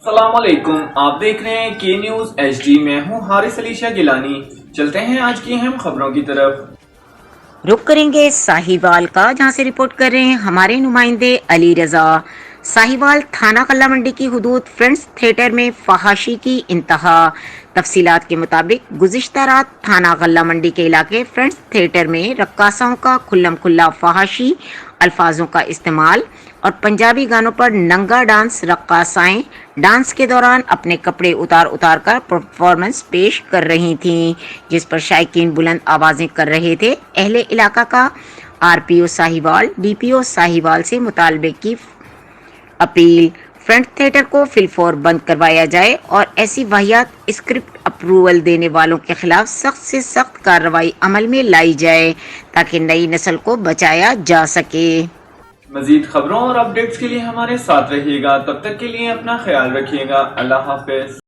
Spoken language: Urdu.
السلام علیکم، آپ دیکھ رہے ہیں کے نیوز ایچ ڈی۔ میں ہوں حارث علی شاہ گیلانی۔ چلتے ہیں آج کی اہم خبروں کی طرف۔ رخ کریں گے ساہیوال کا، جہاں سے رپورٹ کر رہے ہیں ہمارے نمائندے علی رضا۔ ساہیوال تھانہ غلہ منڈی کی حدود فرینڈز تھیٹر میں فحاشی کی انتہا۔ تفصیلات کے مطابق گزشتہ رات تھانہ غلہ منڈی کے علاقے فرینڈز تھیٹر میں رقاصاؤں کا کھلم کھلا فحاشی الفاظوں کا استعمال اور پنجابی گانوں پر ننگا ڈانس۔ رقاصائیں ڈانس کے دوران اپنے کپڑے اتار کر پرفارمنس پیش کر رہی تھیں، جس پر شائقین بلند آوازیں کر رہے تھے۔ اہل علاقہ کا آر پی او ساہیوال ڈی پی او ساہیوال سے مطالبے کی اپیل۔ فرینڈز تھیٹر کو فی الفور بند کروایا جائے اور ایسی واہیات اسکرپٹ اپروول دینے والوں کے خلاف سخت سے سخت کارروائی عمل میں لائی جائے تاکہ نئی نسل کو بچایا جا سکے۔ مزید خبروں اور اپڈیٹس کے لیے ہمارے ساتھ رہیے گا، تب تک کے لیے اپنا خیال رکھیے گا۔ اللہ حافظ۔